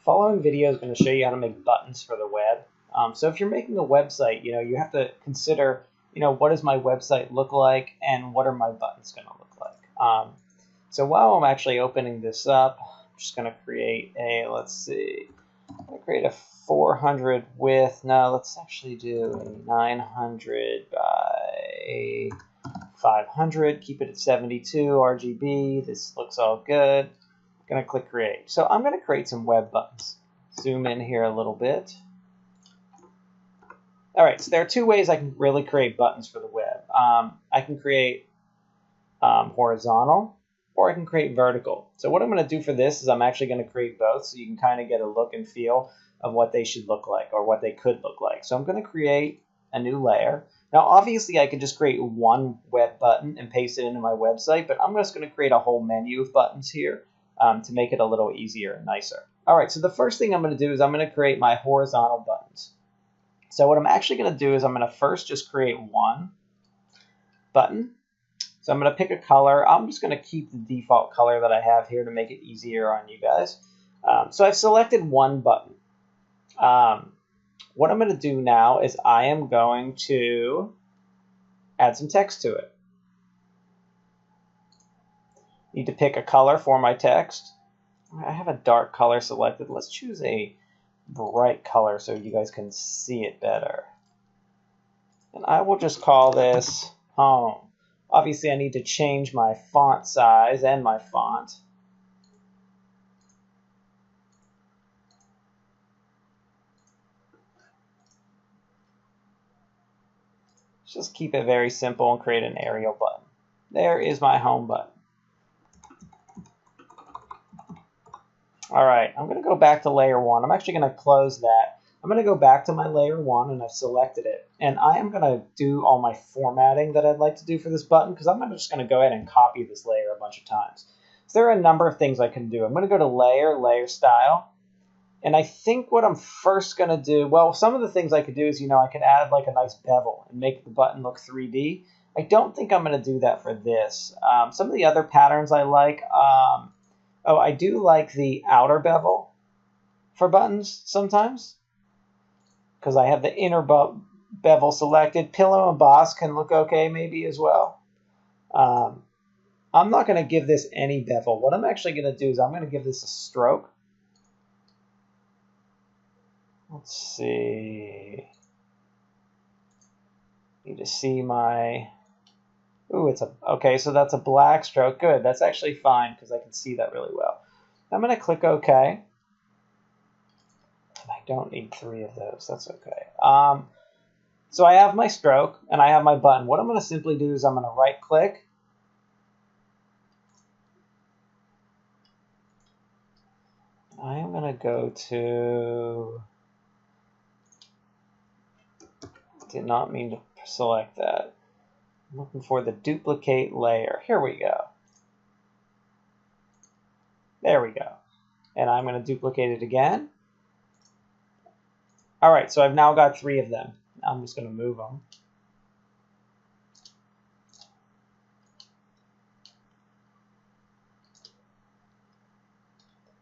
Following video is going to show you how to make buttons for the web. So if you're making a website, you have to consider, what does my website look like and what are my buttons going to look like. So while I'm actually opening this up, I'm just going to create a, let's see, I'm going to create a 400 width. No, let's actually do a 900 by 500. Keep it at 72 RGB. This looks all good. I'm going to click create. So I'm going to create some web buttons. Zoom in here a little bit. All right, so there are two ways I can really create buttons for the web. I can create horizontal, or I can create vertical. So what I'm going to do for this is I'm actually going to create both so you can kind of get a look and feel of what they should look like or what they could look like. So I'm going to create a new layer. Now, obviously, I could just create one web button and paste it into my website, but I'm just going to create a whole menu of buttons here to make it a little easier and nicer. All right, so the first thing I'm going to do is I'm going to create my horizontal buttons. So what I'm actually going to do is I'm going to first just create one button. So I'm going to pick a color. I'm just going to keep the default color that I have here to make it easier on you guys. So I've selected one button. What I'm going to do now is I am going to add some text to it. Need to pick a color for my text. I have a dark color selected. Let's choose a bright color so you guys can see it better. And I will just call this home. Obviously, I need to change my font size and my font. Just keep it very simple and create an Arial button. There is my home button. All right, I'm going to go back to layer one. I'm actually going to close that. I'm going to go back to my layer one, and I've selected it. And I am going to do all my formatting that I'd like to do for this button, because I'm just going to go ahead and copy this layer a bunch of times. So there are a number of things I can do. I'm going to go to layer, layer style. And I think what I'm first going to do, well, some of the things I could do is, I could add like a nice bevel and make the button look 3D. I don't think I'm going to do that for this. Some of the other patterns I like, I do like the outer bevel for buttons sometimes, because I have the inner bevel selected. Pillow emboss can look okay maybe as well. I'm not going to give this any bevel. What I'm actually going to do is I'm going to give this a stroke. Let's see. Need to see my... Ooh, okay, so that's a black stroke. Good, that's actually fine because I can see that really well. I'm going to click OK. And I don't need 3 of those. That's okay. So I have my stroke and I have my button. What I'm going to simply do is I'm going to right click. I am going to go to... Did not mean to select that. I'm looking for the duplicate layer. Here we go. There we go. And I'm going to duplicate it again. All right, so I've now got 3 of them. I'm just going to move them.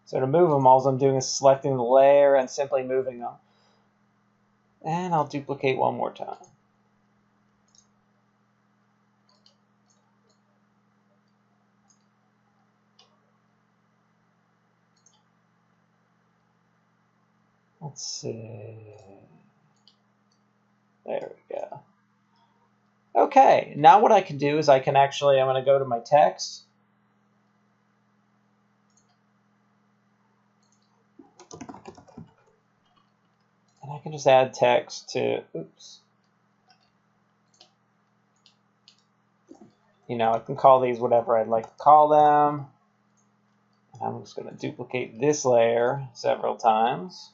So to move them, all I'm doing is selecting the layer and simply moving them. And I'll duplicate one more time. Let's see. There we go. Okay, now what I can do is I'm going to go to my text. And I can just add text to, oops. I can call these whatever I'd like to call them. And I'm just going to duplicate this layer several times.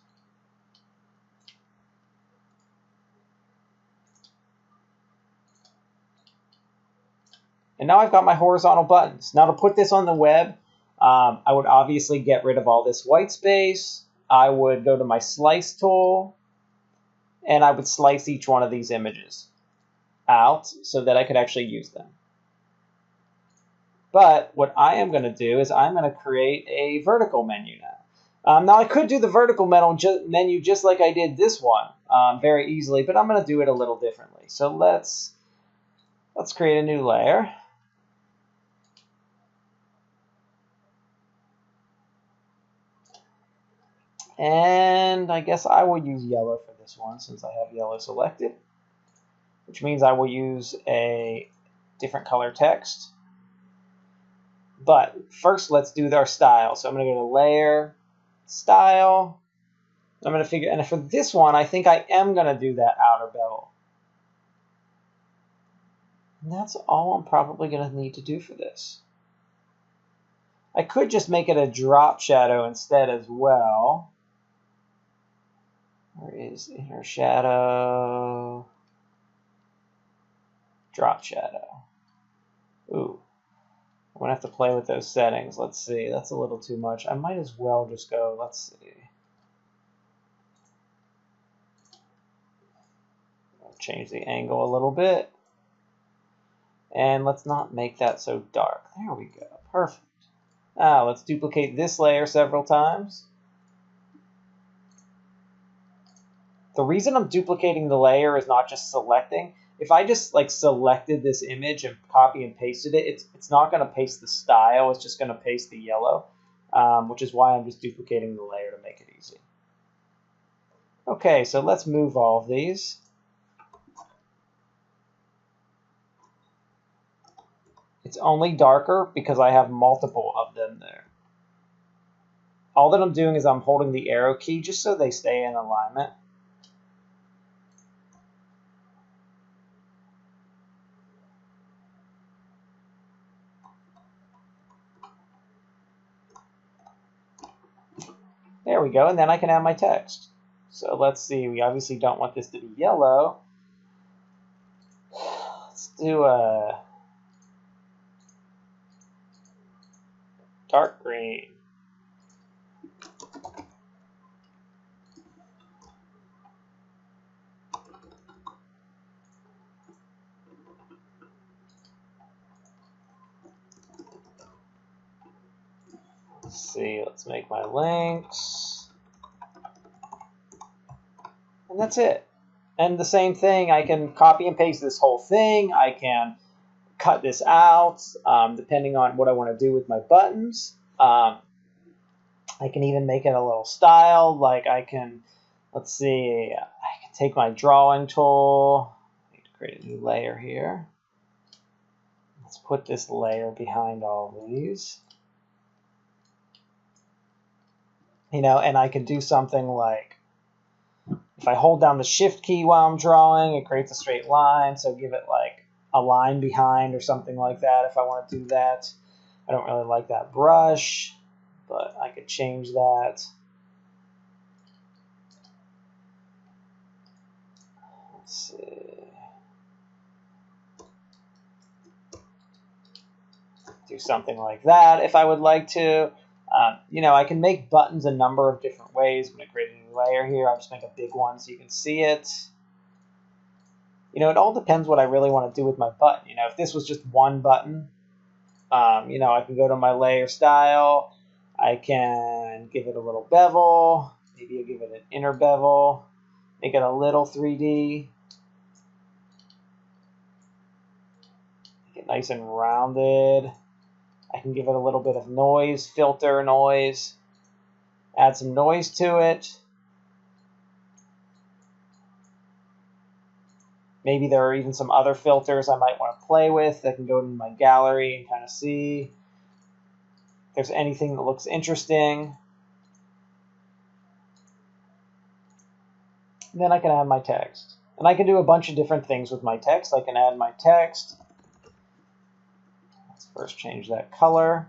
And now I've got my horizontal buttons. Now to put this on the web, I would obviously get rid of all this white space. I would go to my slice tool, and I would slice each one of these images out so that I could actually use them. But what I am going to do is I'm going to create a vertical menu now. Now I could do the vertical menu just like I did this one very easily, but I'm going to do it a little differently. So let's create a new layer. And I guess I will use yellow for this one since I have yellow selected, which means I will use a different color text. But first, let's do our style. So I'm going to go to Layer, Style. I'm going to figure, and for this one, I think I am going to do that outer bevel. And that's all I'm probably going to need to do for this. I could just make it a drop shadow instead as well. Where is inner shadow? Drop shadow. Ooh. I'm going to have to play with those settings. Let's see. That's a little too much. I might as well just go, let's see. I'll change the angle a little bit. And let's not make that so dark. There we go. Perfect. Now let's duplicate this layer several times. The reason I'm duplicating the layer is not just selecting. If I just like selected this image and copy and pasted it, it's not going to paste the style. It's just going to paste the yellow, which is why I'm just duplicating the layer to make it easy. Okay, so let's move all of these. It's only darker because I have multiple of them there. All that I'm doing is I'm holding the arrow key just so they stay in alignment. There we go, and then I can add my text. So let's see, we obviously don't want this to be yellow. Let's do a dark green. Let's see, let's make my links. And that's it. And the same thing, I can copy and paste this whole thing. I can cut this out depending on what I want to do with my buttons. I can even make it a little style. Like I can, let's see, I can take my drawing tool. I need to create a new layer here. Let's put this layer behind all these. You know, and I can do something like, if I hold down the shift key while I'm drawing, it creates a straight line. So give it like a line behind or something like that if I want to do that. I don't really like that brush, but I could change that. Let's see. Do something like that if I would like to. You know, I can make buttons a number of different ways. I'm going to create a new layer here. I'll just make a big one so you can see it. You know, it all depends what I really want to do with my button. You know, if this was just one button, you know, I can go to my layer style. I can give it a little bevel. Maybe I'll give it an inner bevel. Make it a little 3D. Make it nice and rounded. I can give it a little bit of noise, filter noise, add some noise to it. Maybe there are even some other filters I might want to play with. I can go into my gallery and kind of see if there's anything that looks interesting. And then I can add my text. And I can do a bunch of different things with my text. I can add my text. First change that color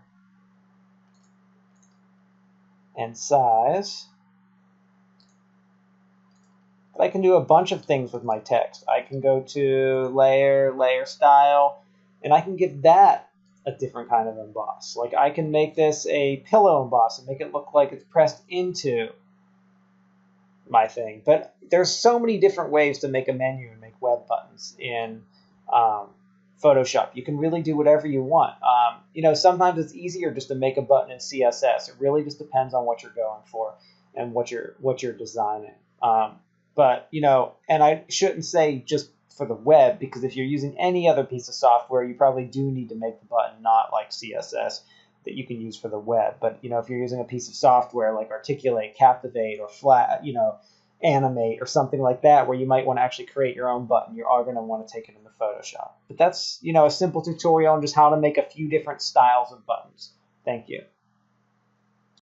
and size. But I can do a bunch of things with my text. I can go to layer, layer style, and I can give that a different kind of emboss. Like I can make this a pillow emboss and make it look like it's pressed into my thing. But there's so many different ways to make a menu and make web buttons in Photoshop. You can really do whatever you want. Sometimes it's easier just to make a button in CSS. It really just depends on what you're going for and what you're designing. But and I shouldn't say just for the web, because if you're using any other piece of software, you probably do need to make the button not like CSS that you can use for the web. But if you're using a piece of software like Articulate, Captivate, or Flat, Animate or something like that, where you might want to actually create your own button, you are going to want to take it into Photoshop. But that's a simple tutorial on just how to make a few different styles of buttons. Thank you.